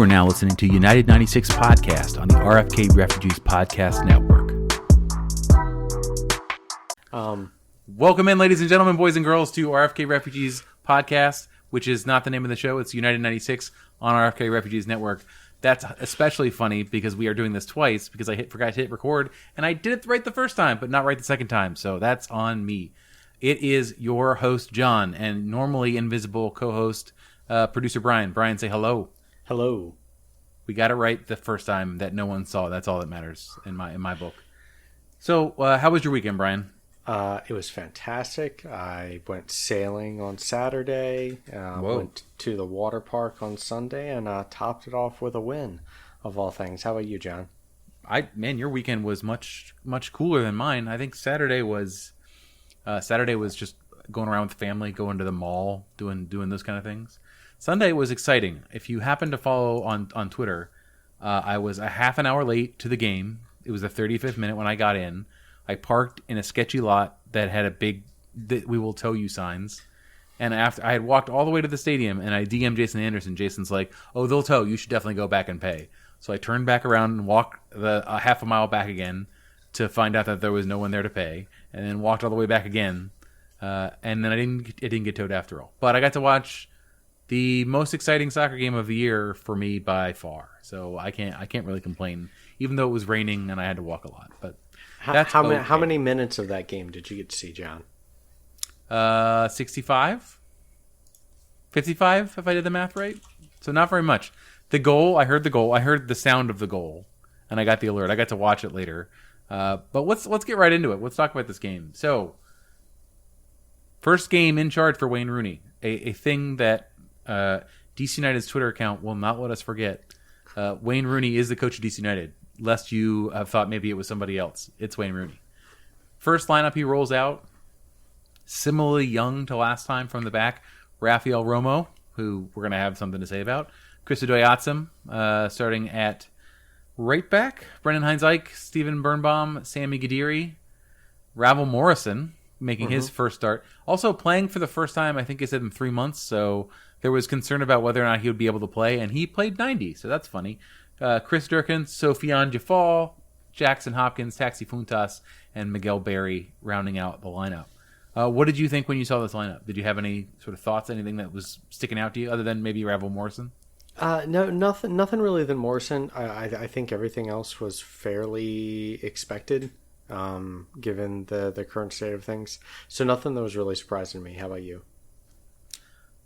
are now listening to United 96 Podcast on the RFK Refugees Podcast Network. Welcome in, ladies and gentlemen, boys and girls, to RFK Refugees Podcast, which is not the name of the show. It's United 96 on RFK Refugees Network. That's especially funny because we are doing this twice because I forgot to hit record, and I did it right the first time, but not right the second time, so that's on me. It is your host, John, and normally invisible co-host, producer Brian. Brian, say hello. Hello. We got it right the first time that no one saw. That's all that matters in my book. So, how was your weekend, Brian? It was fantastic. I went sailing on Saturday, went to the water park on Sunday, and topped it off with a win, of all things. How about you, John? Man, your weekend was much cooler than mine. I think Saturday was just going around with the family, going to the mall, doing those kind of things. Sunday was exciting. If you happen to follow on Twitter, I was a half an hour late to the game. It was the 35th minute when I got in. I parked in a sketchy lot that had a big "We will tow you" signs. And after I had walked all the way to the stadium, and I DM'd Jason Anderson. Jason's like, "Oh, they'll tow. You should definitely go back and pay." So I turned back around and walked a half a mile back again to find out that there was no one there to pay, and then walked all the way back again. And then it didn't get towed after all. But I got to watch the most exciting soccer game of the year for me by far. So I can't really complain, even though it was raining and I had to walk a lot. But how many minutes of that game did you get to see, John? 65? 55, if I did the math right. So not very much. The goal, I heard the sound of the goal, and I got the alert. I got to watch it later. But let's get right into it. Let's talk about this game. So, first game in charge for Wayne Rooney, a thing that DC United's Twitter account will not let us forget. Wayne Rooney is the coach of DC United, lest you have thought maybe it was somebody else. It's Wayne Rooney. First lineup he rolls out, similarly young to last time from the back, Rafael Romo, who we're going to have something to say about, Chris Adoyatsam, starting at right back, Brendan Hines-Ike, Steven Birnbaum, Sammy Guediri, Ravel Morrison making his first start. Also playing for the first time, I think he said in 3 months, so there was concern about whether or not he would be able to play, and he played 90, so that's funny. Chris Durkin, Sofiane Jafal, Jackson Hopkins, Taxi Funtas, and Miguel Berry rounding out the lineup. What did you think when you saw this lineup? Did you have any sort of thoughts, anything that was sticking out to you, other than maybe Ravel Morrison? No, nothing really than Morrison. I think everything else was fairly expected, given the current state of things. So nothing that was really surprising to me. How about you?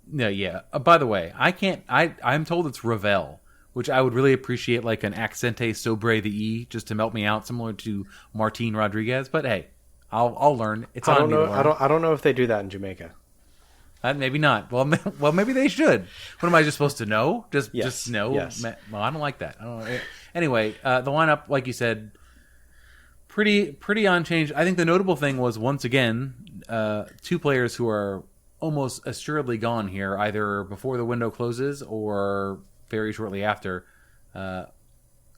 No, yeah. By the way, I'm told it's Ravel, which I would really appreciate, like an accente sobre the E, just to melt me out, similar to Martin Rodriguez. But hey, I'll learn. It's on me to learn. I don't know if they do that in Jamaica. Maybe not. Well, maybe they should. What am I just supposed to know? Just know? Yes. Well, I don't like that. I don't know. Anyway, the lineup, like you said, pretty unchanged. I think the notable thing was, once again, two players who are almost assuredly gone here, either before the window closes or very shortly after. Can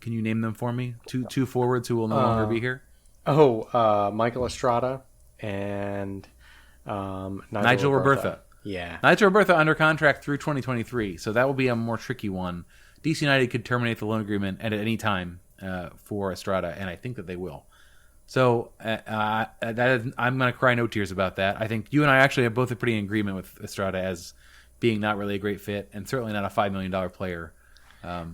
you name them for me? Two forwards who will no longer be here? Michael Estrada and Nigel Robertha. Yeah. Nigel Robertha under contract through 2023, so that will be a more tricky one. DC United could terminate the loan agreement at any time for Estrada, and I think that they will. So I'm going to cry no tears about that. I think you and I actually have both pretty in agreement with Estrada as being not really a great fit, and certainly not a $5 million player.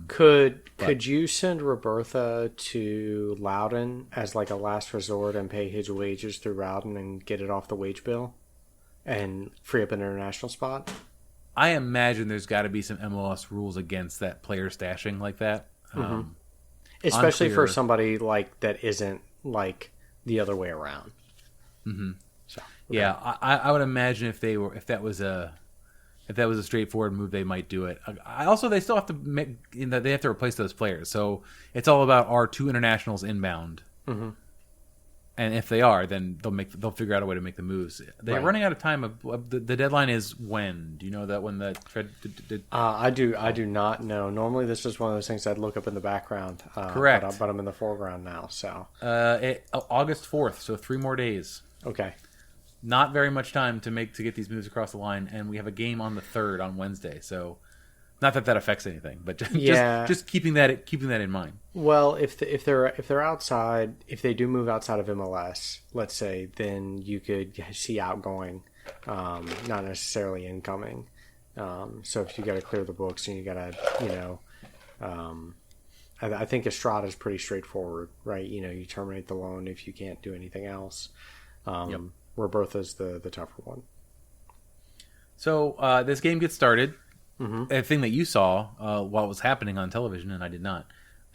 Could you send Robertha to Loudon as like a last resort and pay his wages through Loudon and get it off the wage bill and free up an international spot? I imagine there's got to be some MLS rules against that player stashing like that. Especially for somebody like that isn't like the other way around. Mm-hmm. So okay. Yeah, I would imagine if that was a straightforward move, they might do it. They still have to they have to replace those players. So it's all about, our two internationals inbound, and if they are, then they'll figure out a way to make the moves. They're running out of time. The deadline is when? Do you know that when the I do not know. Normally, this is one of those things I'd look up in the background. Correct, but I'm in the foreground now. So August 4th. So 3 more days. Okay. Not very much time to get these moves across the line, and we have a game on the 3rd on Wednesday. So Not that affects anything, but just keeping that in mind. Well, if they're outside, if they do move outside of MLS, let's say, then you could see outgoing, not necessarily incoming. So if you got to clear the books and you got to, I think Estrada's pretty straightforward, right? You terminate the loan if you can't do anything else. Yep. Robertha's the tougher one. So this game gets started. Mm-hmm. A thing that you saw while it was happening on television, and I did not.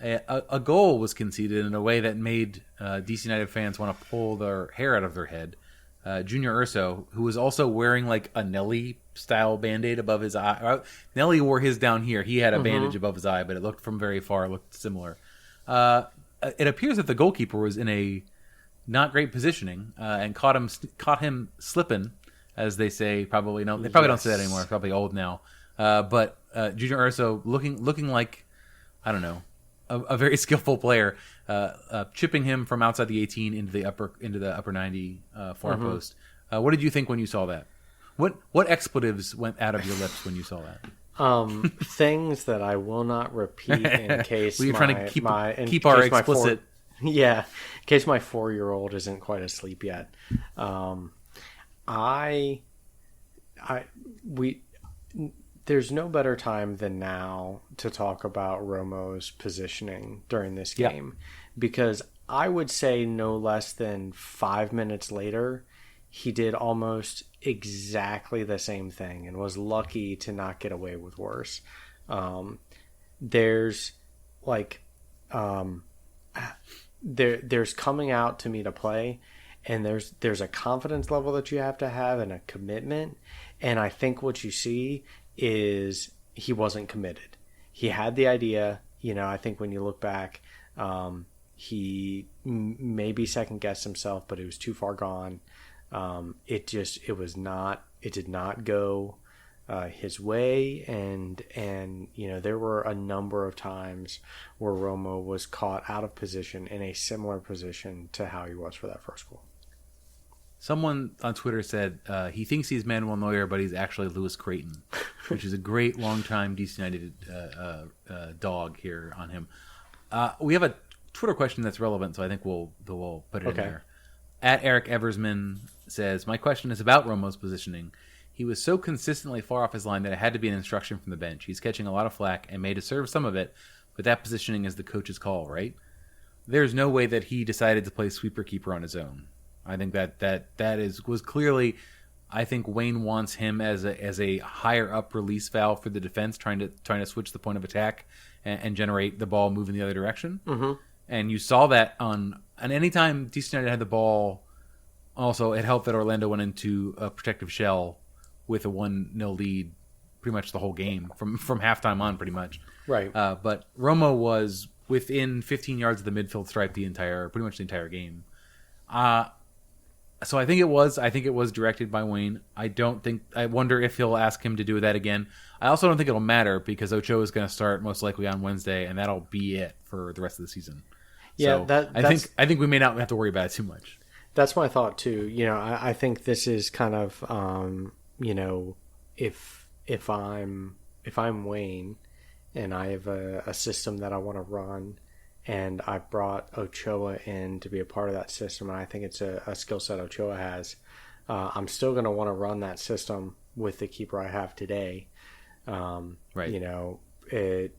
A goal was conceded in a way that made DC United fans want to pull their hair out of their head. Junior Urso, who was also wearing like a Nelly-style Band-Aid above his eye. Nelly wore his down here. He had a bandage above his eye, but it looked from very far, looked similar. It appears that the goalkeeper was in a not great positioning and caught him slipping, as they say. Probably no, they probably don't say that anymore. It's probably old now. But Junior Urso looking like, I don't know, a very skillful player, chipping him from outside the 18 into the upper 90 far post. What did you think when you saw that? What expletives went out of your lips when you saw that? Things that I will not repeat in case well, you're trying to keep our explicit. In case my 4-year-old isn't quite asleep yet. There's no better time than now to talk about Romo's positioning during this game, because I would say no less than 5 minutes later, he did almost exactly the same thing and was lucky to not get away with worse. There's coming out to me to play, and there's a confidence level that you have to have and a commitment. And I think what you see is he wasn't committed. He had the idea. I think when you look back, he maybe second guessed himself, but it was too far gone. It did not go his way, and there were a number of times where Romo was caught out of position in a similar position to how he was for that first goal. Someone on Twitter said he thinks he's Manuel Neuer, but he's actually Lewis Creighton, which is a great long-time DC United dog here on him. We have a Twitter question that's relevant, so I think we'll put it in there. At Eric Eversman says, my question is about Romo's positioning. He was so consistently far off his line that it had to be an instruction from the bench. He's catching a lot of flack and may deserve some of it, but that positioning is the coach's call, right? There's no way that he decided to play sweeper keeper on his own. I think that was clearly. I think Wayne wants him as a higher up release valve for the defense, trying to switch the point of attack and generate the ball moving the other direction. Mm-hmm. And you saw that on any time DC United had the ball. Also, it helped that Orlando went into a protective shell with a 1-0 lead, pretty much the whole game from halftime on, pretty much. Right. But Romo was within 15 yards of the midfield stripe pretty much the entire game. So I think it was directed by Wayne. I wonder if he'll ask him to do that again. I also don't think it'll matter because Ochoa is going to start most likely on Wednesday, and that'll be it for the rest of the season. Yeah, so I think we may not have to worry about it too much. That's my thought too. I think this is kind of if I'm Wayne and I have a system that I want to run, and I brought Ochoa in to be a part of that system, and I think it's a skill set Ochoa has. I'm still going to want to run that system with the keeper I have today. Right. It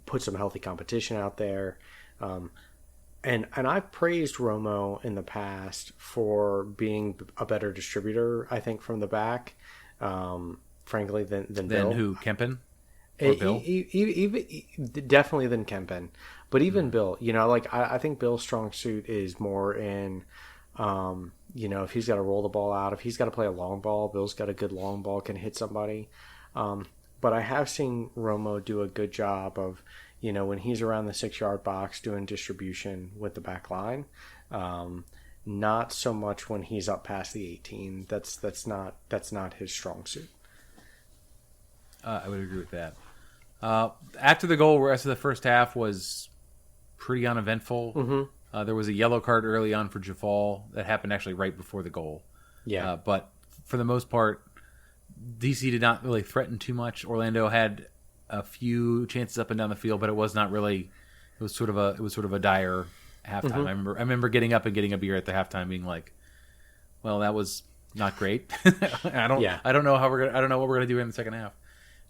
puts some healthy competition out there. And I've praised Romo in the past for being a better distributor, I think, from the back, frankly, than Bill. Than who, Kempen? Or Bill? Definitely than Kempen. But even Bill, I think Bill's strong suit is more in, if he's got to roll the ball out, if he's got to play a long ball, Bill's got a good long ball, can hit somebody. But I have seen Romo do a good job of, when he's around the 6-yard box doing distribution with the back line. Not so much when he's up past the 18. That's not his strong suit. I would agree with that. After the goal, the rest of the first half was pretty uneventful. Mm-hmm. There was a yellow card early on for Jafal that happened actually right before the goal. Yeah. But for the most part, DC did not really threaten too much. Orlando had a few chances up and down the field, but it was not really. It was sort of a dire halftime. Mm-hmm. I remember getting up and getting a beer at the halftime, being like, "Well, that was not great." I don't know what we're gonna do in the second half.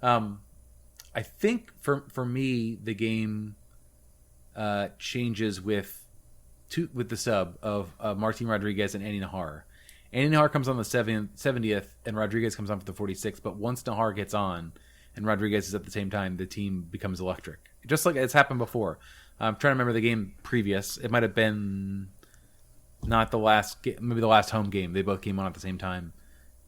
I think for me the game changes with the sub of Martin Rodriguez and Andy Nahar. Andy Nahar comes on the 70th, and Rodriguez comes on for the 46th. But once Nahar gets on, and Rodriguez is at the same time, the team becomes electric. Just like it's happened before. I'm trying to remember the game previous. It might have been not the last, maybe the last home game. They both came on at the same time,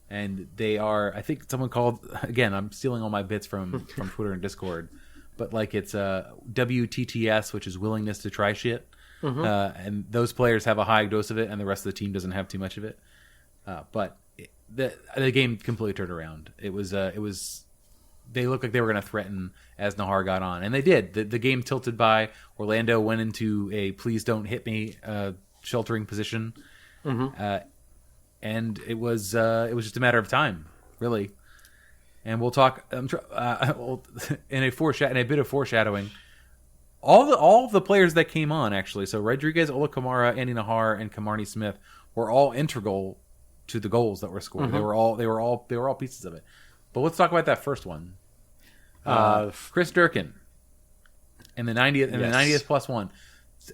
and they are. I think someone called again. I'm stealing all my bits from Twitter and Discord, but like it's WTTS, which is willingness to try shit. Mm-hmm. And those players have a high dose of it, and the rest of the team doesn't have too much of it. But the game completely turned around. It was they looked like they were going to threaten as Nahar got on, and they did. The game tilted by Orlando went into a "please don't hit me" sheltering position, and it was just a matter of time, really. And we'll talk in a bit of foreshadowing. All the players that came on actually. So Rodriguez, Ola Kamara, Andy Nahar, and Kamarni Smith were all integral to the goals that were scored. Mm-hmm. They were all pieces of it. But let's talk about that first one. Chris Durkin in the 90th and the 90th plus one.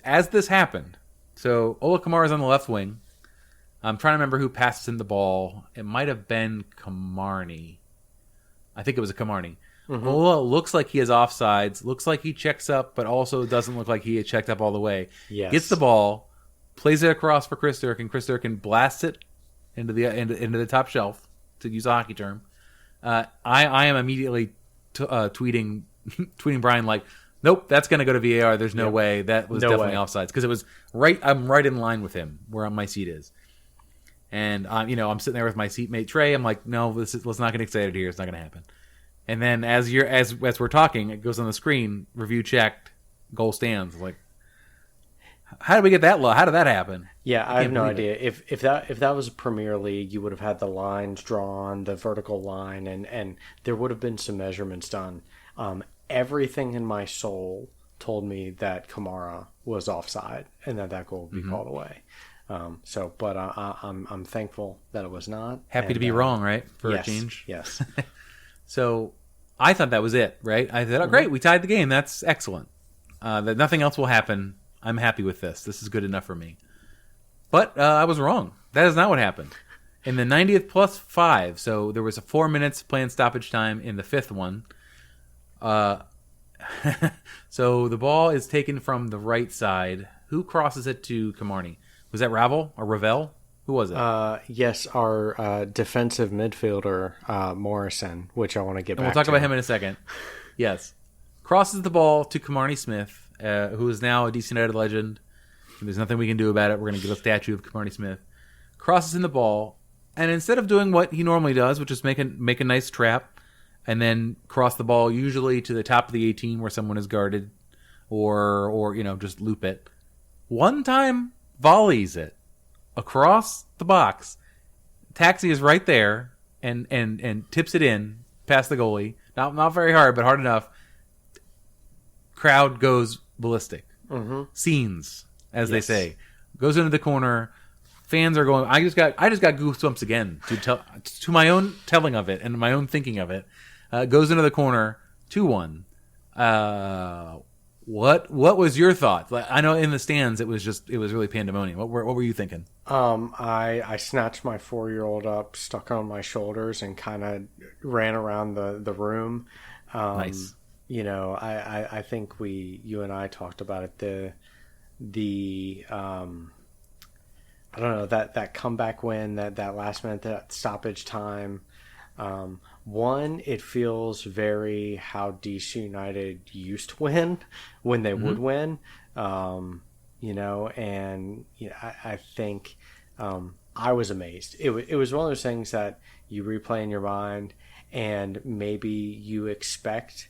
As this happened, so Ola Kamara is on the left wing. I'm trying to remember who passes him the ball. It might have been Kamarni. I think it was a Kamarni. Mm-hmm. Ola looks like he has offsides. Looks like he checks up, but also doesn't look like he had checked up all the way. Yes. Gets the ball, plays it across for Chris Durkin. Chris Durkin blasts it into the top shelf, to use a hockey term. I am immediately tweeting Brian like, nope, that's going to go to VAR. There's no way. That was definitely offsides, because it was right. I'm right in line with him where my seat is, and I'm sitting there with my seatmate Trey. I'm like, no, let's not get excited here. It's not going to happen. And then as we're talking, it goes on the screen. Review checked. Goal stands. Like, how did we get that low? How did that happen? Yeah, I have no idea. If that was Premier League, you would have had the lines drawn, the vertical line, and there would have been some measurements done. Everything in my soul told me that Kamara was offside and that goal would be called away. But I'm thankful that it was not. Happy to be wrong, right? For a change. Yes. So I thought that was it, right? I thought, oh, great, we tied the game. That's excellent. That nothing else will happen. I'm happy with this. This is good enough for me. But I was wrong. That is not what happened. In the 90th plus 5, so there was 4 minutes planned stoppage time in the 5th one. So the ball is taken from the right side. Who crosses it to Kamarni? Was that Ravel or Ravel? Who was it? Yes, our defensive midfielder, Morrison, which I want to get back to. We'll talk about him in a second. Yes. Crosses the ball to Kamarni Smith, who is now a DC United legend. There's nothing we can do about it. We're going to get a statue of Kamarni Smith. Crosses in the ball, and instead of doing what he normally does, which is make a nice trap, and then cross the ball usually to the top of the 18 where someone is guarded, or just loop it. One time volleys it across the box. Taxi is right there and tips it in past the goalie. Not very hard, but hard enough. Crowd goes ballistic. Mm-hmm. Scenes, as they say, goes into the corner. Fans are going. I just got goosebumps again to my own telling of it and my own thinking of it. Goes into the corner 2-1. What was your thought? Like, I know in the stands it was really pandemonium. What were you thinking? I snatched my 4-year-old up, stuck on my shoulders, and kind of ran around the room. Nice. I think you and I talked about it. I don't know, that comeback win, that last minute, that stoppage time. One, it feels very how DC United used to win when they would win, I think I was amazed. It was one of those things that you replay in your mind, and maybe you expect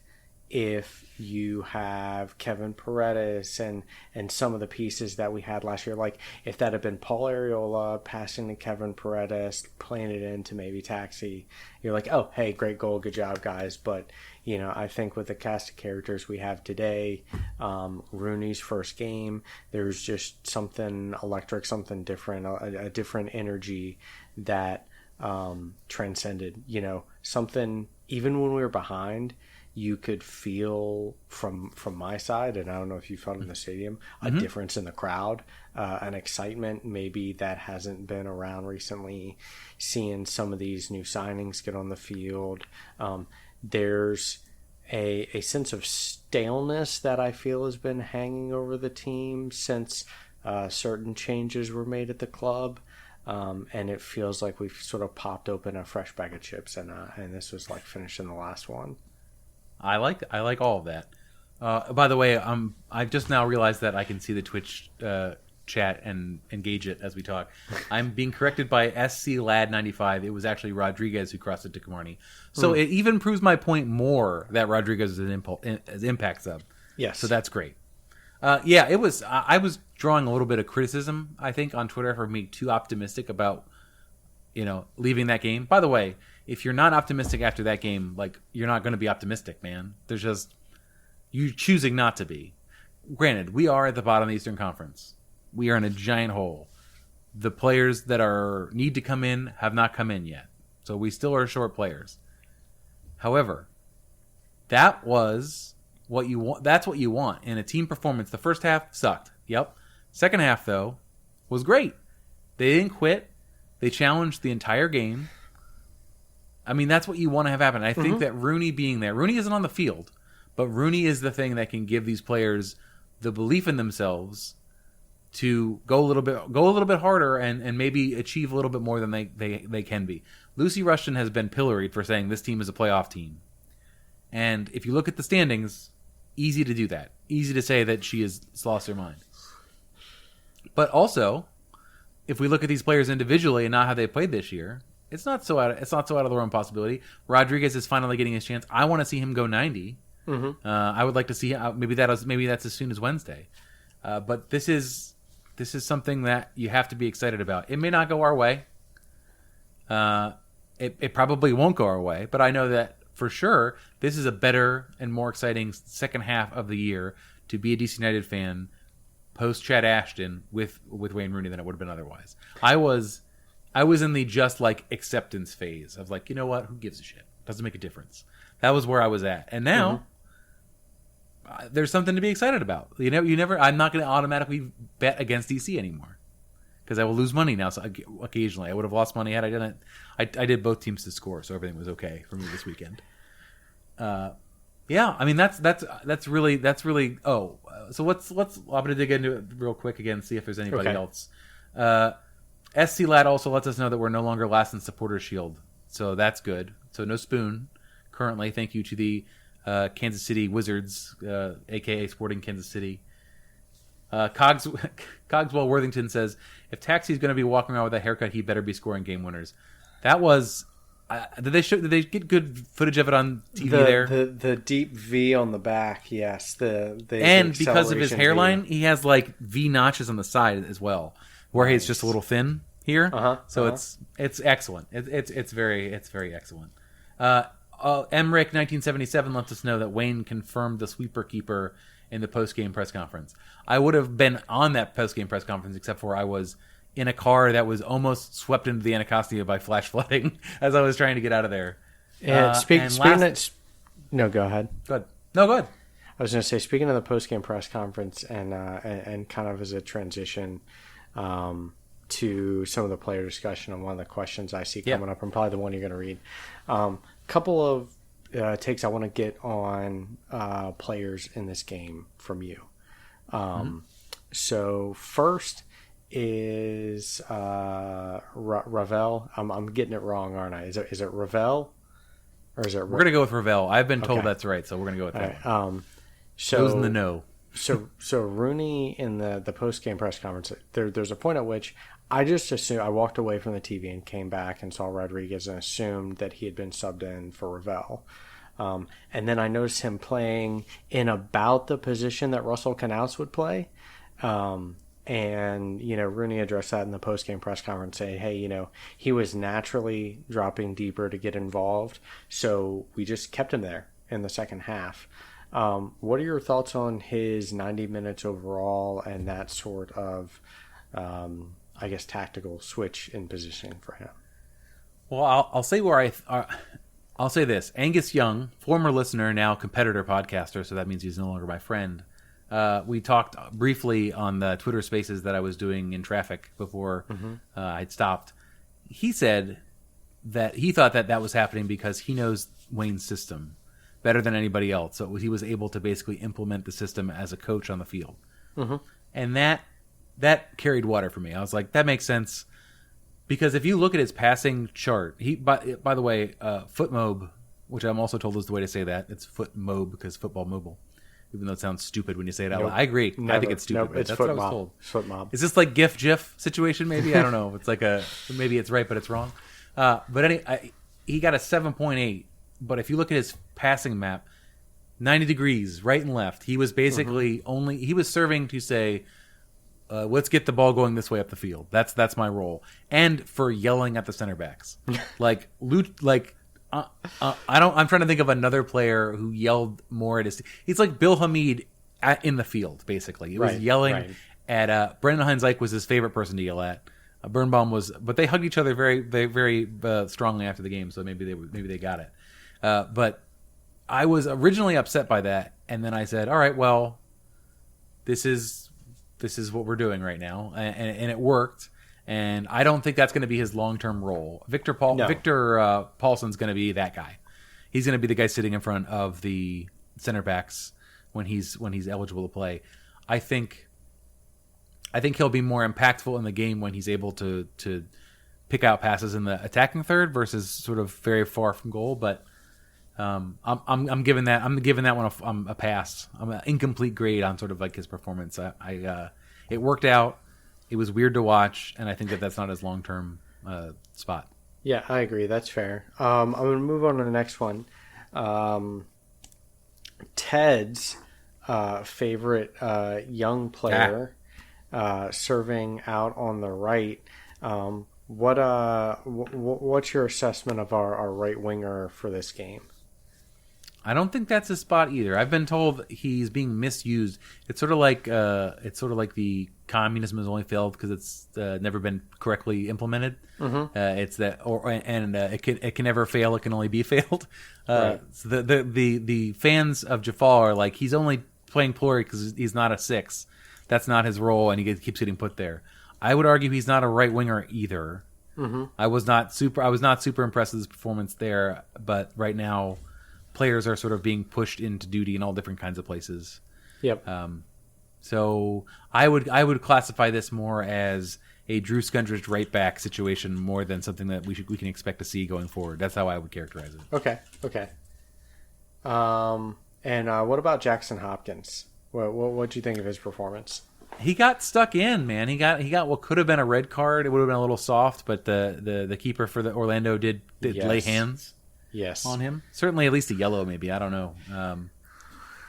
if you have Kevin Paredes and some of the pieces that we had last year, like if that had been Paul Arriola passing to Kevin Paredes, playing it into maybe Taxi, you're like, oh, hey, great goal, good job, guys. But, you know, I think with the cast of characters we have today, Rooney's first game, there's just something electric, something different, a different energy that transcended, you know, something, even when we were behind, you could feel from my side, and I don't know if you felt in the stadium, a difference in the crowd, an excitement maybe that hasn't been around recently, seeing some of these new signings get on the field. There's a sense of staleness that I feel has been hanging over the team since certain changes were made at the club. And it feels like we've sort of popped open a fresh bag of chips, and this was like finishing the last one. I like all of that. By the way, I've just now realized that I can see the Twitch chat and engage it as we talk. I'm being corrected by SC Lad 95. It was actually Rodriguez who crossed it to Camarni. So it even proves my point more that Rodriguez is an impact sub. Yes. So that's great. Yeah, it was. I was drawing a little bit of criticism, I think, on Twitter for being too optimistic about, you know, leaving that game. By the way, if you're not optimistic after that game, like, you're not going to be optimistic, man. There's just, you choosing not to be. Granted, we are at the bottom of the Eastern Conference. We are in a giant hole. The players that need to come in have not come in yet. So we still are short players. However, that was what you want. That's what you want in a team performance. The first half sucked. Yep. Second half, though, was great. They didn't quit. They challenged the entire game. I mean, that's what you want to have happen. I think that Rooney being there, Rooney isn't on the field, but Rooney is the thing that can give these players the belief in themselves to go a little bit harder and maybe achieve a little bit more than they can be. Lucy Rushton has been pilloried for saying this team is a playoff team. And if you look at the standings, easy to do that. Easy to say that she has lost her mind. But also, if we look at these players individually and not how they played this year, it's not so out of the realm possibility. Rodriguez is finally getting his chance. I want to see him go 90. I would like to see maybe that's as soon as Wednesday. But this is something that you have to be excited about. It may not go our way. It probably won't go our way. But I know that for sure this is a better and more exciting second half of the year to be a DC United fan post Chad Ashton with Wayne Rooney than it would have been otherwise. I was in the just like acceptance phase of like, you know what, who gives a shit? Doesn't make a difference. That was where I was at, and now there's something to be excited about. You never. I'm not going to automatically bet against DC anymore because I will lose money now. So occasionally, I would have lost money had I done it. I did both teams to score, so everything was okay for me this weekend. Yeah, I mean that's really. Oh, so I'm going to dig into it real quick again, see if there's anybody else. SC Lad also lets us know that we're no longer last in Supporter Shield, so that's good. So no spoon currently. Thank you to the Kansas City Wizards, a.k.a. Sporting Kansas City. Cogswell Worthington says, if Taxi's going to be walking around with a haircut, he better be scoring game winners. That was... Did they get good footage of it on TV there? The deep V on the back, yes. And because of his hairline, he has like V notches on the side as well, where he's just a little thin here. So it's excellent. It's very excellent. Emmerich 1977 lets us know that Wayne confirmed the sweeper keeper in the post-game press conference. I would have been on that post-game press conference, except for I was in a car that was almost swept into the Anacostia by flash flooding as I was trying to get out of there. No, go ahead. Go ahead. No, go ahead. I was going to say, speaking of the post-game press conference and kind of as a transition to some of the player discussion on one of the questions I see coming up, and probably the one you're going to read. Couple of takes I want to get on players in this game from you. So first is Ravel. I'm getting it wrong, aren't I? Is it Ravel? Or is it? We're gonna go with Ravel. I've been told that's right, so we're gonna go with that. Right. So who's in the know? so Rooney in the post game press conference. There's a point at which I just assumed, I walked away from the TV and came back and saw Rodriguez and assumed that he had been subbed in for Ravel. And then I noticed him playing in about the position that Russell Canals would play. And, Rooney addressed that in the post-game press conference, saying, hey, he was naturally dropping deeper to get involved. So we just kept him there in the second half. What are your thoughts on his 90 minutes overall and that sort of, tactical switch in positioning for him? Well, I'll say I'll say this. Angus Young, former listener, now competitor podcaster, so that means he's no longer my friend. We talked briefly on the Twitter Spaces that I was doing in traffic before I'd stopped. He said that he thought that was happening because he knows Wayne's system better than anybody else. So he was able to basically implement the system as a coach on the field. And that carried water for me. I was like, that makes sense. Because if you look at his passing chart, by the way, FootMob, which I'm also told is the way to say that. It's FootMob because football mobile. Even though it sounds stupid when you say it out loud. I agree. Never. I think it's stupid. Nope, it's that's foot what I was mob. told. Foot mob. Is this like GIF situation maybe? I don't know. It's like maybe it's right, but it's wrong. He got a 7.8. But if you look at his passing map, 90 degrees, right and left. He was basically he was serving to say, let's get the ball going this way up the field. That's my role. And for yelling at the center backs. I'm trying to think of another player who yelled more at his. He's like Bill Hamid in the field, basically. It was yelling at Brendan Hines-Ike was his favorite person to yell at. Birnbaum was, but they hugged each other very, very strongly after the game, so maybe they got it. But I was originally upset by that, and then I said, "All right, well, this is what we're doing right now," and it worked. And I don't think that's going to be his long-term role. Victor Paulson's going to be that guy. He's going to be the guy sitting in front of the center backs when he's eligible to play. I think he'll be more impactful in the game when he's able to pick out passes in the attacking third versus sort of very far from goal. But I'm giving that one a pass. I'm an incomplete grade on sort of like his performance. It worked out. It was weird to watch, and I think that's not his long-term spot. Yeah, I agree. That's fair. I'm going to move on to the next one. Ted's favorite young player serving out on the right. What's your assessment of our right winger for this game? I don't think that's his spot either. I've been told he's being misused. It's sort of like the communism has only failed because it's never been correctly implemented. It's that, it can never fail. It can only be failed. So the fans of Jafar are like, he's only playing Plory because he's not a 6. That's not his role, and he keeps getting put there. I would argue he's not a right winger either. I was not super impressed with his performance there, but right now, players are sort of being pushed into duty in all different kinds of places. Yep. So I would classify this more as a Drew Skundridge right back situation more than something that we can expect to see going forward. That's how I would characterize it. Okay. And what about Jackson Hopkins? What do you think of his performance? He got stuck in, man. He got what could have been a red card. It would have been a little soft, but the keeper for the Orlando did lay hands. Yes. On him. Certainly at least a yellow, maybe. I don't know.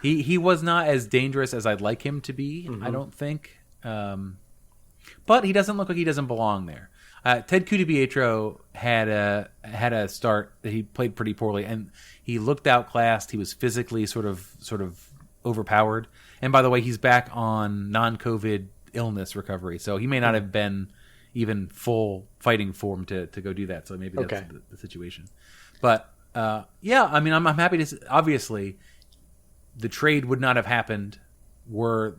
He was not as dangerous as I'd like him to be, I don't think. But he doesn't look like he doesn't belong there. Ted Cudipietro had a start that he played pretty poorly, and he looked outclassed. He was physically sort of overpowered. And by the way, he's back on non-COVID illness recovery, so he may not have been even full fighting form to go do that. So maybe that's the situation. But I mean, I'm happy to. Obviously, the trade would not have happened were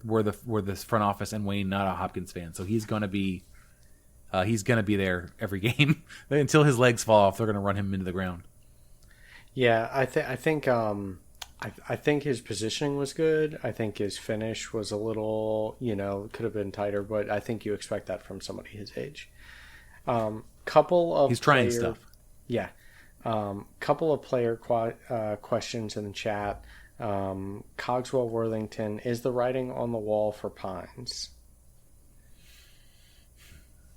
this front office and Wayne not a Hopkins fan. So he's going to be there every game until his legs fall off. They're going to run him into the ground. Yeah, I think his positioning was good. I think his finish was a little, could have been tighter, but I think you expect that from somebody his age. He's trying stuff. Yeah. Couple of player questions in the chat. Cogswell Worthington, is the writing on the wall for Pines?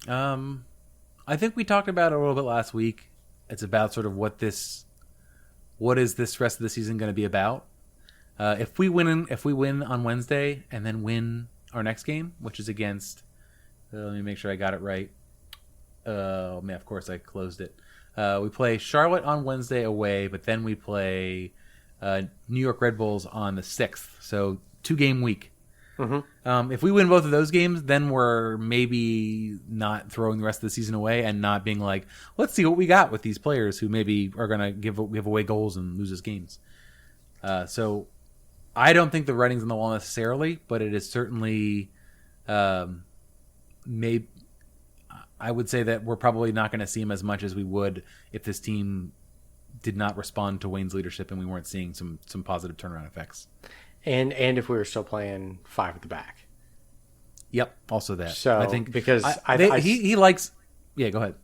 I think we talked about it a little bit last week. It's about sort of what what is this rest of the season going to be about? If we win on Wednesday and then win our next game, which is against, let me make sure I got it right. Oh man, of course I closed it. We play Charlotte on Wednesday away, but then we play New York Red Bulls on the 6th. So 2-game week. Mm-hmm. If we win both of those games, then we're maybe not throwing the rest of the season away and not being like, let's see what we got with these players who maybe are going to give away goals and lose us games. So I don't think the writing's on the wall necessarily, but it is certainly maybe. I would say that we're probably not going to see him as much as we would if this team did not respond to Wayne's leadership and we weren't seeing some positive turnaround effects. And if we were still playing 5 at the back. Yep, also that. So I think because he likes. Yeah, go ahead.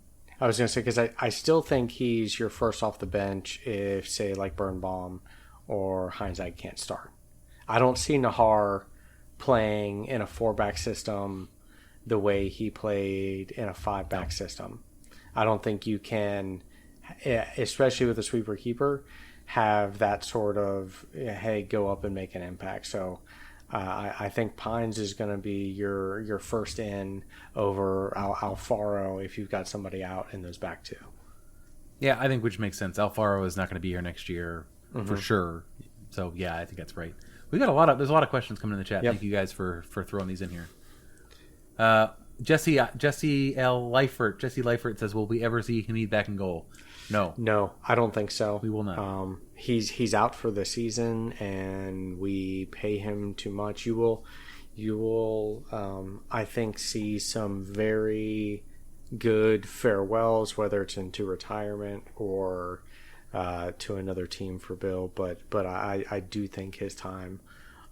I was going to say because I still think he's your first off the bench if say like Birnbaum or Heinzag can't start. I don't see Nahar playing in a 4-back system the way he played in a 5-back system. I don't think you can, especially with a sweeper keeper, have that sort of, hey, go up and make an impact. So I think Pines is going to be your first in over Alfaro if you've got somebody out in those back two. Yeah, I think which makes sense. Alfaro is not going to be here next year for sure. So yeah, I think that's right. We got there's a lot of questions coming in the chat. Yep. Thank you guys for throwing these in here. Jesse L. Leifert says, will we ever see Hamid back in goal? No, I don't think so. We will not. He's out for the season, and we pay him too much. You will, I think, see some very good farewells, whether it's into retirement or to another team for Bill. But I do think his time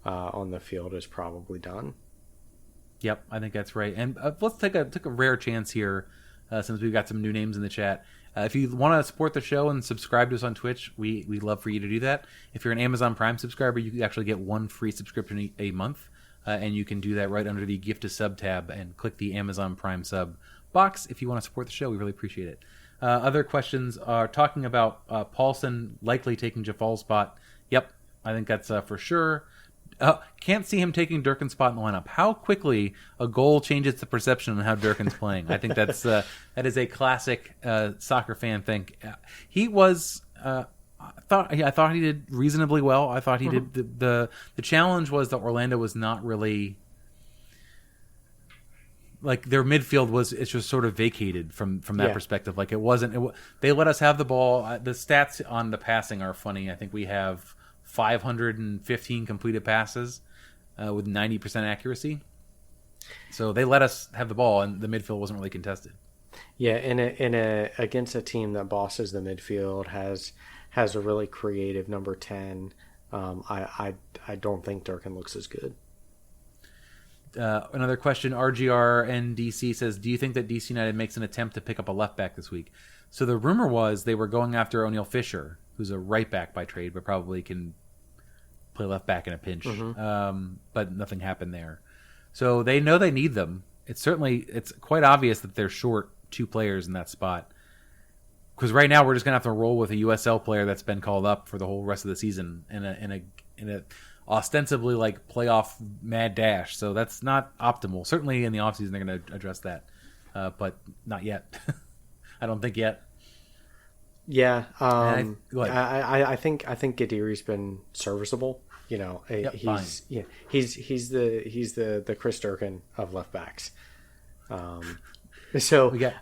on the field is probably done. Yep, I think that's right. And let's take a rare chance here, since we've got some new names in the chat. If you want to support the show and subscribe to us on Twitch, we'd love for you to do that. If you're an Amazon Prime subscriber, you can actually get 1 free subscription a month, and you can do that right under the Gift to Sub tab and click the Amazon Prime sub box if you want to support the show. We really appreciate it. Other questions are talking about Paulson likely taking Jafal's spot. Yep, I think that's for sure. Can't see him taking Durkin's spot in the lineup. How quickly a goal changes the perception on how Durkin's playing. I think that is a classic soccer fan thing. He was. I thought he did reasonably well. I thought he did. The challenge was that Orlando was not really. Like their midfield it's just sort of vacated from that perspective. Like it wasn't. They let us have the ball. The stats on the passing are funny. I think we have 515 completed passes with 90% accuracy. So they let us have the ball, and the midfield wasn't really contested. Yeah, against a team that bosses the midfield, has a really creative number 10. I don't think Durkin looks as good. Another question, RGR NDC says, do you think that DC United makes an attempt to pick up a left back this week? So the rumor was they were going after O'Neal Fisher, who's a right back by trade, but probably can play left back in a pinch. But nothing happened there. So they know they need them. It's quite obvious that they're short 2 players in that spot. Because right now we're just gonna have to roll with a USL player that's been called up for the whole rest of the season in a ostensibly like playoff mad dash. So that's not optimal. Certainly in the offseason they're gonna address that, but not yet. I don't think yet. Yeah, I think Gadiri's been serviceable. You know, he's the Chris Durkin of left backs. So go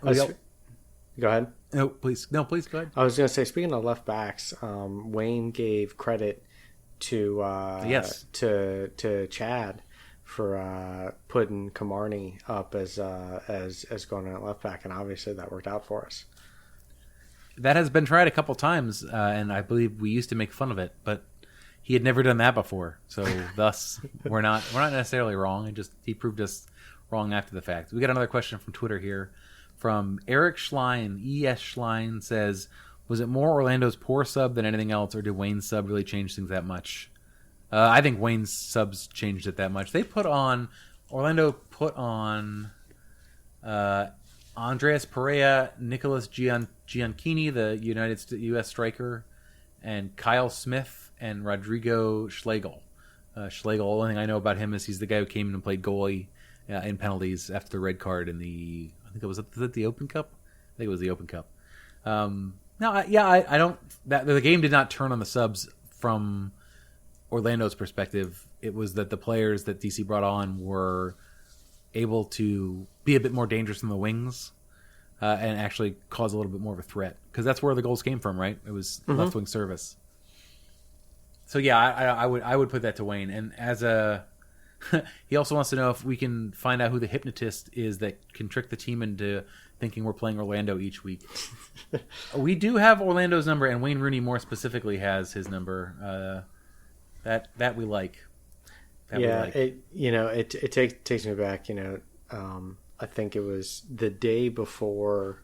ahead. No, please go ahead. I was going to say, speaking of left backs, Wayne gave credit to Chad for putting Kamarni up as going at left back, and obviously that worked out for us. That has been tried a couple times, and I believe we used to make fun of it, but he had never done that before. So thus, we're not necessarily wrong. He proved us wrong after the fact. We got another question from Twitter here from Eric Schlein. ES Schlein says, was it more Orlando's poor sub than anything else, or did Wayne's sub really change things that much? I think Wayne's subs changed it that much. Orlando put on Andreas Pereira, Nicholas Gianchini, the U.S. striker, and Kyle Smith and Rodrigo Schlegel. Schlegel, the only thing I know about him is he's the guy who came in and played goalie in penalties after the red card in the, I think it was the Open Cup? I think it was the Open Cup. I don't, the game did not turn on the subs from Orlando's perspective. It was that the players that DC brought on were able to be a bit more dangerous in the wings and actually cause a little bit more of a threat, because that's where the goals came from, right? It was left wing service. So yeah, I would put that to Wayne. And as a he also wants to know if we can find out who the hypnotist is that can trick the team into thinking we're playing Orlando each week. We do have Orlando's number, and Wayne Rooney more specifically has his number. That we like. It takes me back. I think it was the day before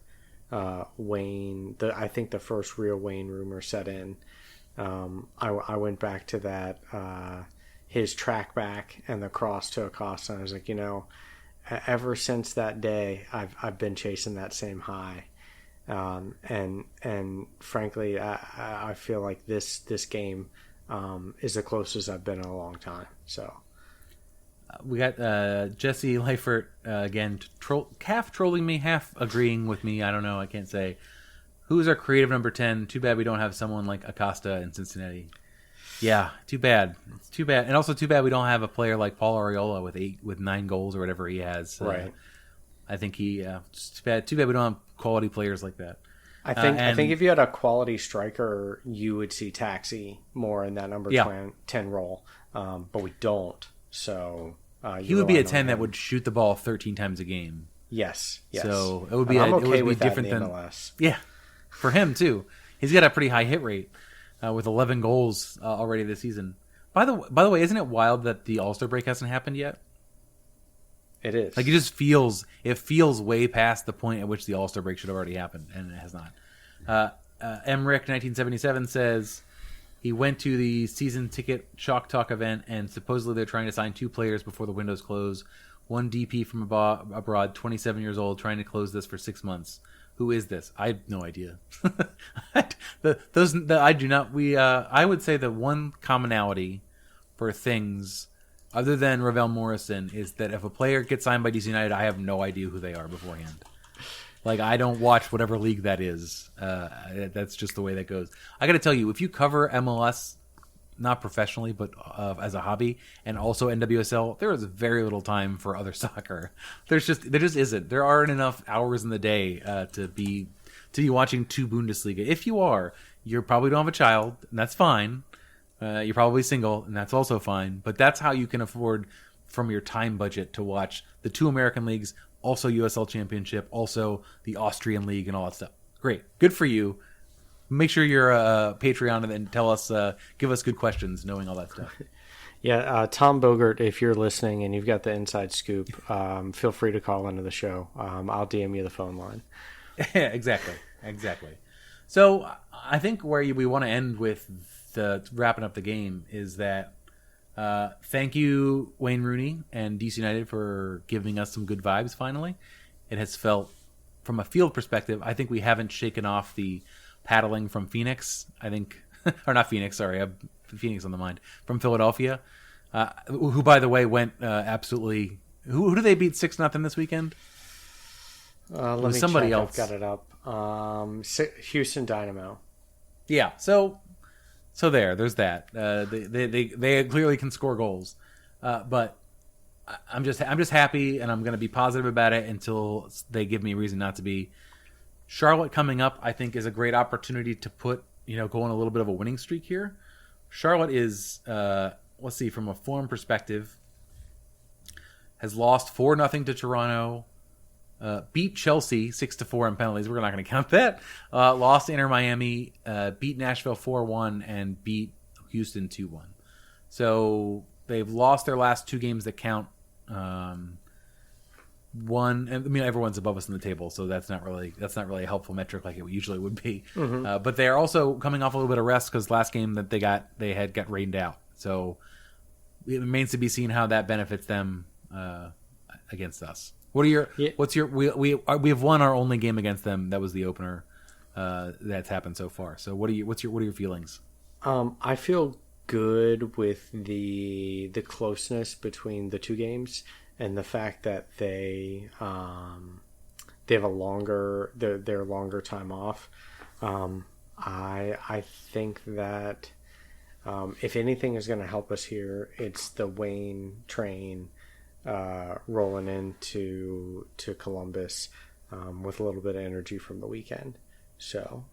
Wayne. I think the first real Wayne rumor set in. I went back to that his track back and the cross to Acosta. And I was like, ever since that day, I've been chasing that same high. And frankly, I feel like this game is the closest I've been in a long time. So we got Jesse Leifert again, half trolling me, half agreeing with me. I don't know. I can't say. Who's our creative number 10? Too bad we don't have someone like Acosta in Cincinnati. Yeah, too bad. It's too bad, and also too bad we don't have a player like Paul Arriola with 9 goals or whatever he has. Right. I think it's too bad. Too bad we don't have quality players like that. I think if you had a quality striker, you would see Taxi more in that number 10 role, but we don't. So he would be a 10 that would shoot the ball 13 times a game. Yes. So it would be. I'm okay it would with be different that in than MLS. Yeah, for him too. He's got a pretty high hit rate with 11 goals already this season. By the way, isn't it wild that the All-Star break hasn't happened yet? It is. Like it feels way past the point at which the All-Star break should have already happened, and it has not. Emrick 1977 says he went to the season ticket Chalk Talk event, and supposedly they're trying to sign 2 players before the windows close. One DP from abroad, 27 years old, trying to close this for 6 months. Who is this? I have no idea. I do not. I would say the one commonality for things other than Ravel Morrison is that if a player gets signed by DC United, I have no idea who they are beforehand. Like, I don't watch whatever league that is. That's just the way that goes. I got to tell you, if you cover MLS, not professionally, but as a hobby, and also NWSL, there is very little time for other soccer. There just isn't. There aren't enough hours in the day to be watching 2 Bundesliga. If you are, you probably don't have a child, and that's fine. You're probably single, and that's also fine. But that's how you can afford, from your time budget, to watch the 2 American leagues, also USL Championship, also the Austrian League, and all that stuff. Great. Good for you. Make sure you're a Patreon and tell us, give us good questions, knowing all that stuff. Yeah, Tom Bogert, if you're listening and you've got the inside scoop, feel free to call into the show. I'll DM you the phone line. Exactly. So I think where we want to end with wrapping up the game is that thank you, Wayne Rooney and DC United, for giving us some good vibes finally. It has felt, from a field perspective, I think we haven't shaken off the paddling from Phoenix, I think, or not Phoenix, sorry, I have Phoenix on the mind, from Philadelphia, who, by the way, went absolutely. Who do they beat 6-0 this weekend? Let me somebody check. else. I've got it up. Houston Dynamo. Yeah, so there's that. They clearly can score goals, but I'm just happy, and I'm going to be positive about it until they give me a reason not to be. Charlotte coming up, I think, is a great opportunity to go on a little bit of a winning streak here. Charlotte is, let's see, from a form perspective, has lost 4-0 to Toronto, beat Chelsea 6-4 in penalties. We're not going to count that. Lost to Inter Miami, beat Nashville 4-1, and beat Houston 2-1. So they've lost their last 2 games that count. Everyone's above us in the table, so that's not really a helpful metric like it usually would be. Mm-hmm. But they're also coming off a little bit of rest because last game that they had got rained out. So it remains to be seen how that benefits them against us. We have won our only game against them. That was the opener that's happened so far. So what are your feelings? I feel good with the closeness between the two games and the fact that they have a longer their longer time off. I think that if anything is going to help us here, it's the Wayne train rolling into to Columbus with a little bit of energy from the weekend. So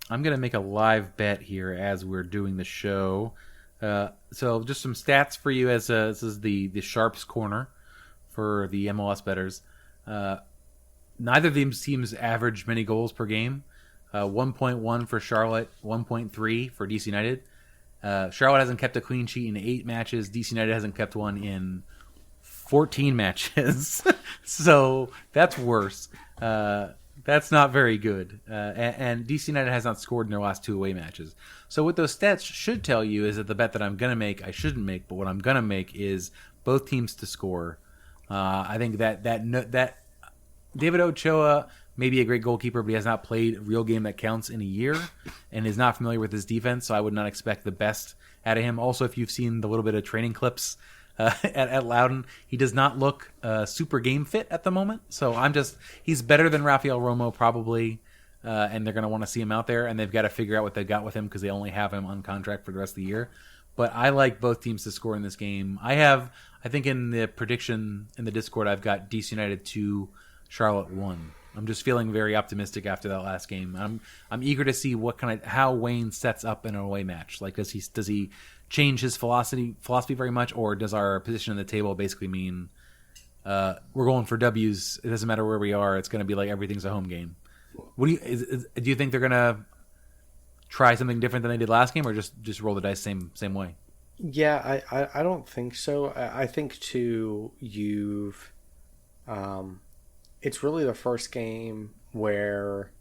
I'm going to make a live bet here as we're doing the show. So just some stats for you as this is the Sharps corner for the MLS bettors. Neither of these teams average many goals per game. 1.1 for Charlotte, 1.3 for DC United. Charlotte hasn't kept a clean sheet in 8 matches. DC United hasn't kept one in 14 matches. So that's worse. That's not very good. And DC United has not scored in their last 2 away matches. So what those stats should tell you is that the bet that I'm going to make, I shouldn't make, but what I'm going to make is both teams to score. I think that David Ochoa may be a great goalkeeper, but he has not played a real game that counts in a year and is not familiar with his defense, so I would not expect the best out of him. Also, if you've seen the little bit of training clips at Loudon, he does not look super game fit at the moment. So he's better than Rafael Romo probably, and they're going to want to see him out there, and they've got to figure out what they've got with him because they only have him on contract for the rest of the year. But I like both teams to score in this game. I think in the prediction in the Discord, I've got DC United 2, Charlotte 1. I'm just feeling very optimistic after that last game. I'm eager to see how Wayne sets up in an away match. Like does he change his philosophy very much, or does our position in the table basically mean we're going for W's? It doesn't matter where we are. It's going to be like everything's a home game. What do you think they're going to try something different than they did last game, or just roll the dice same way? yeah, I don't think so. I think too it's really the first game where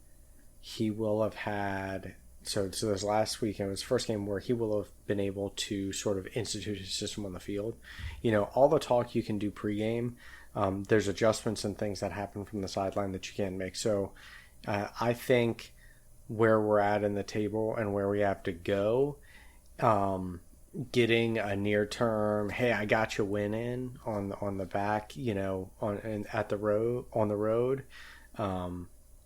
he will have had so this last weekend was the first game where he will have been able to sort of institute his system on the field. All the talk you can do pregame, there's adjustments and things that happen from the sideline that you can't make. So I think where we're at in the table and where we have to go, getting a near term, hey, I got you win in on the back, on the road,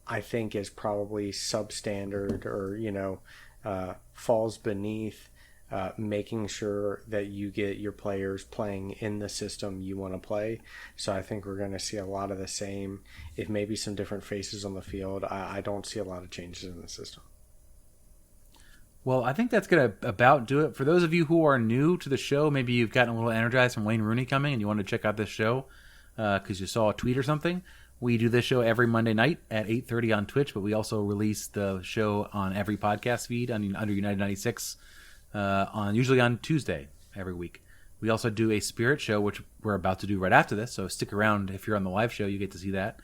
I think is probably substandard or falls beneath making sure that you get your players playing in the system you want to play. So I think we're going to see a lot of the same, if maybe some different faces on the field. I don't see a lot of changes in the system. Well, I think that's going to about do it. For those of you who are new to the show, maybe you've gotten a little energized from Wayne Rooney coming and you want to check out this show because you saw a tweet or something. We do this show every Monday night at 8:30 on Twitch, but we also release the show on every podcast feed under United 96 usually on Tuesday every week. We also do a Spirit show, which we're about to do right after this, so stick around. If you're on the live show, you get to see that.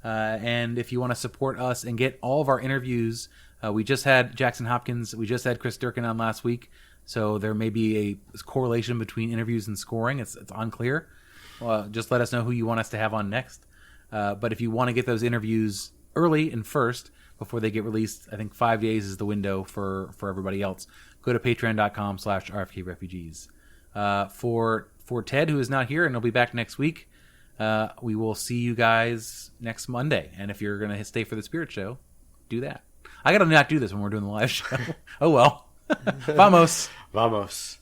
And if you want to support us and get all of our interviews, we just had Jackson Hopkins, we just had Chris Durkin on last week, so there may be a correlation between interviews and scoring. It's unclear. Just let us know who you want us to have on next. But if you want to get those interviews early and first, before they get released, I think 5 days is the window for everybody else. Go to patreon.com/RFK Refugees. For Ted, who is not here and he'll be back next week, we will see you guys next Monday. And if you're going to stay for the Spirit show, do that. I got to not do this when we're doing the live show. Oh, well. Vamos. Vamos.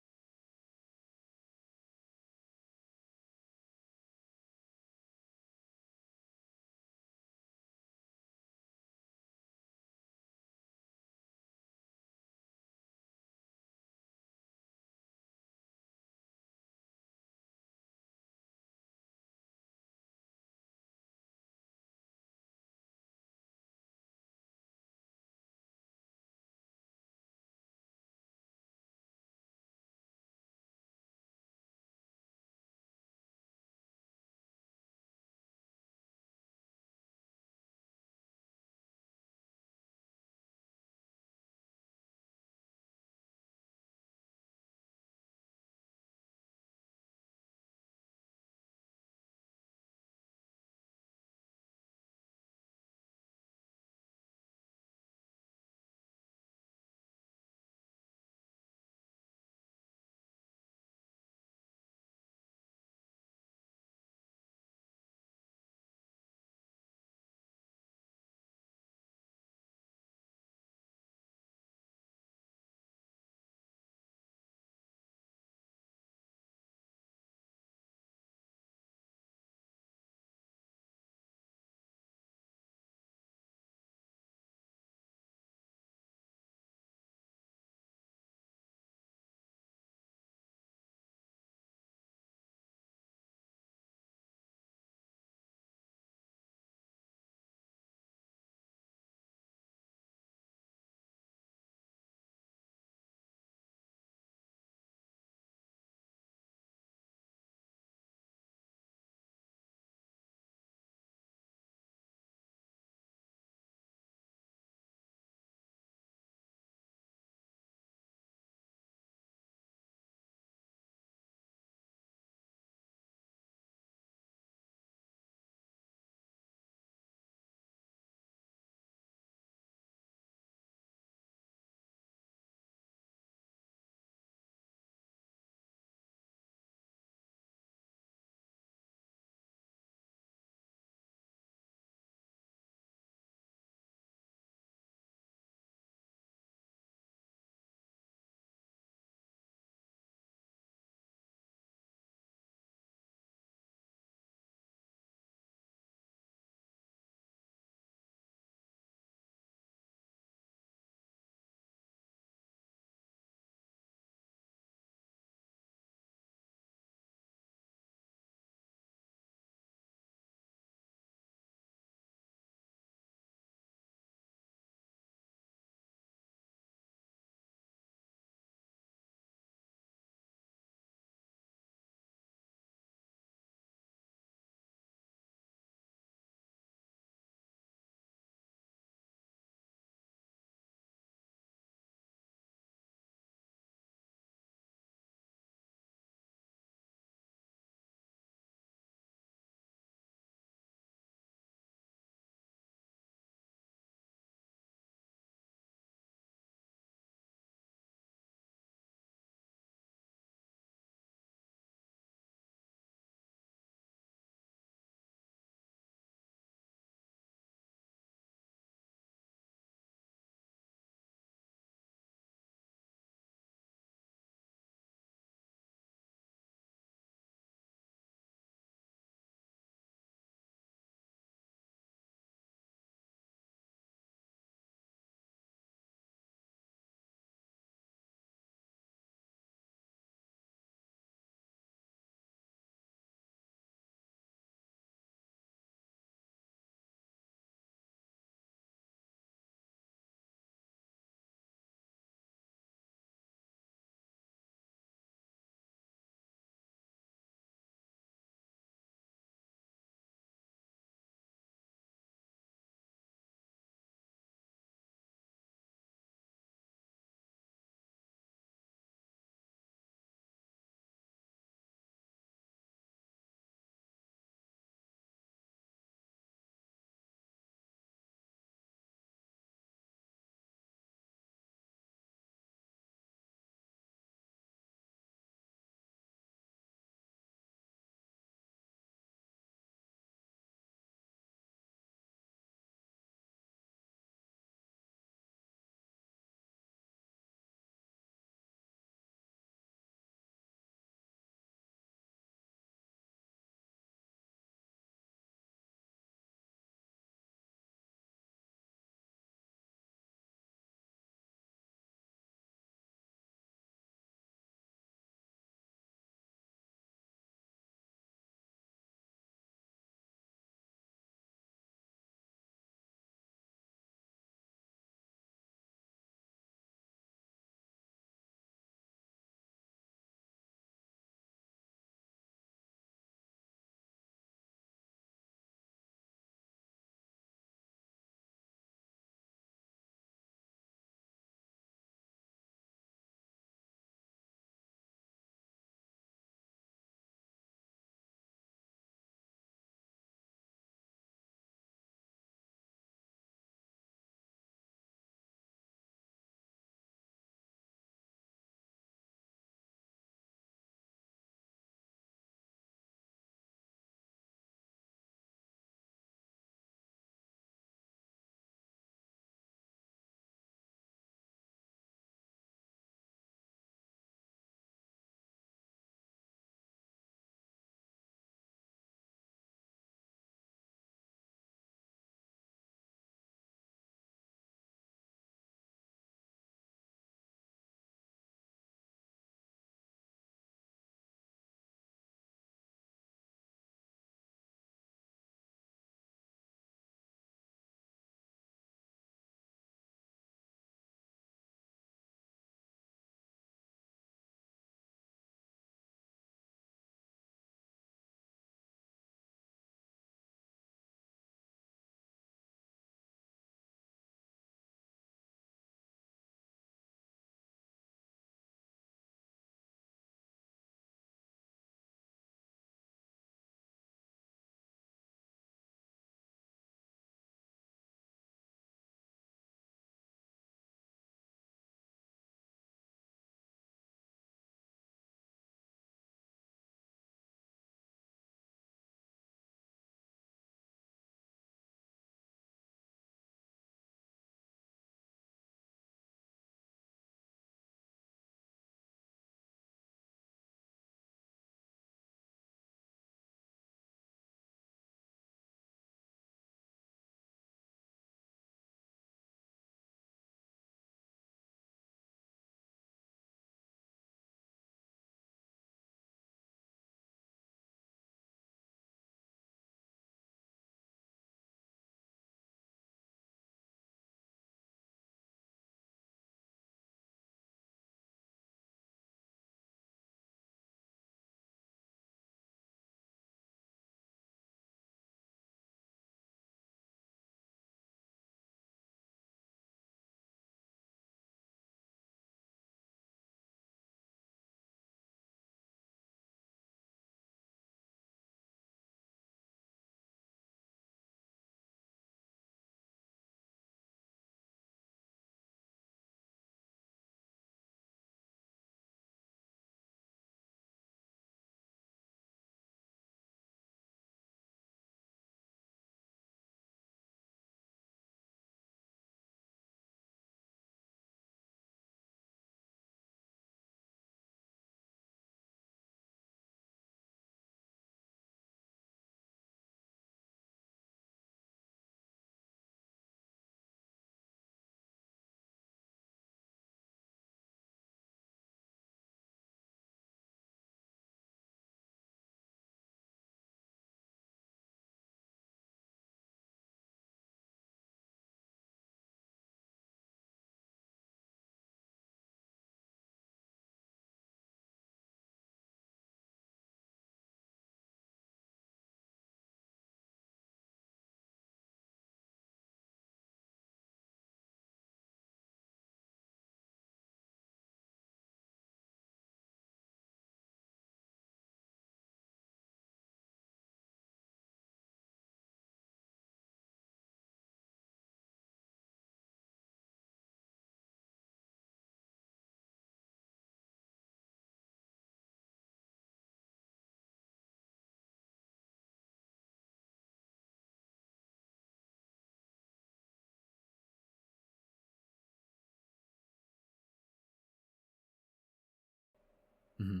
Mm-hmm.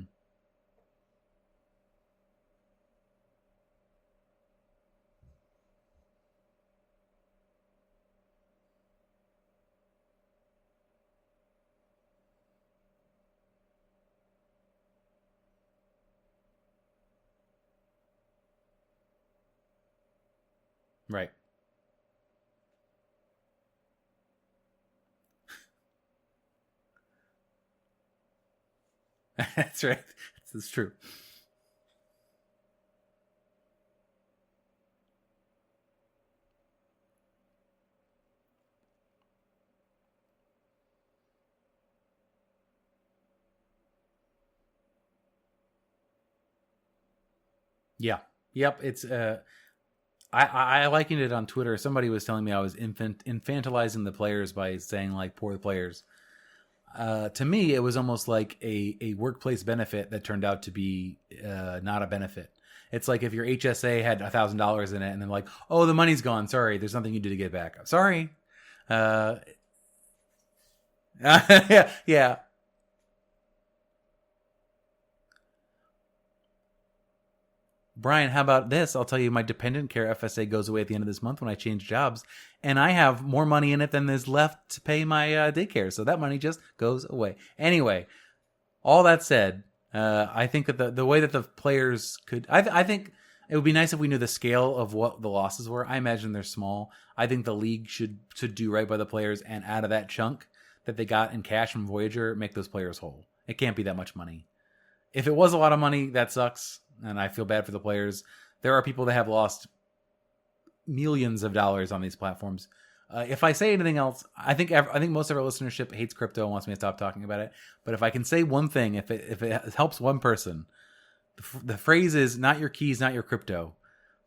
Right. That's right. That's true. Yeah. Yep. It's I likened it on Twitter. Somebody was telling me I was infantilizing the players by saying like poor players. To me, it was almost like a workplace benefit that turned out to be not a benefit. It's like if your HSA had $1,000 in it, and then like, oh, the money's gone. Sorry, there's nothing you do to get back. Sorry. Uh, yeah, yeah. Brian, how about this? I'll tell you, my dependent care FSA goes away at the end of this month when I change jobs, and I have more money in it than is left to pay my daycare. So that money just goes away. Anyway, all that said, I think that the way that the players could, I think it would be nice if we knew the scale of what the losses were. I imagine they're small. I think the league should do right by the players, and out of that chunk that they got in cash from Voyager, make those players whole. It can't be that much money. If it was a lot of money, that sucks, and I feel bad for the players. There are people that have lost millions of dollars on these platforms. If I say anything else, I think most of our listenership hates crypto and wants me to stop talking about it. But if I can say one thing, if it helps one person, the phrase is "not your keys, not your crypto."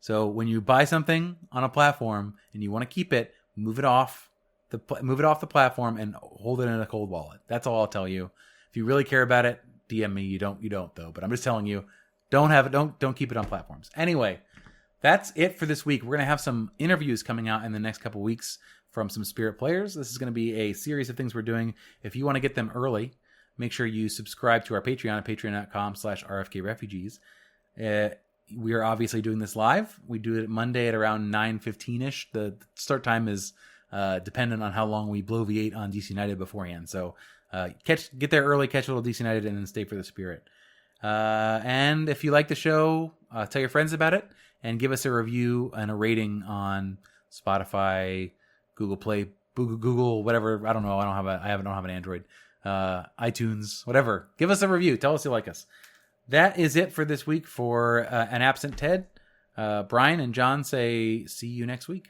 So when you buy something on a platform and you want to keep it, move it off the platform and hold it in a cold wallet. That's all I'll tell you. If you really care about it, DM me. You don't though. But I'm just telling you, don't keep it on platforms. Anyway, that's it for this week. We're gonna have some interviews coming out in the next couple weeks from some Spirit players. This is gonna be a series of things we're doing. If you want to get them early, make sure you subscribe to our Patreon at patreon.com/RFK Refugees. We are obviously doing this live. We do it Monday at around 9:15ish. The start time is dependent on how long we bloviate on DC United beforehand. So get there early, catch a little DC United, and then stay for the Spirit. And if you like the show, tell your friends about it and give us a review and a rating on Spotify, Google Play, Google, whatever. I don't know. I don't have an Android, iTunes, whatever. Give us a review. Tell us you like us. That is it for this week for an absent Ted. Brian and John say, see you next week.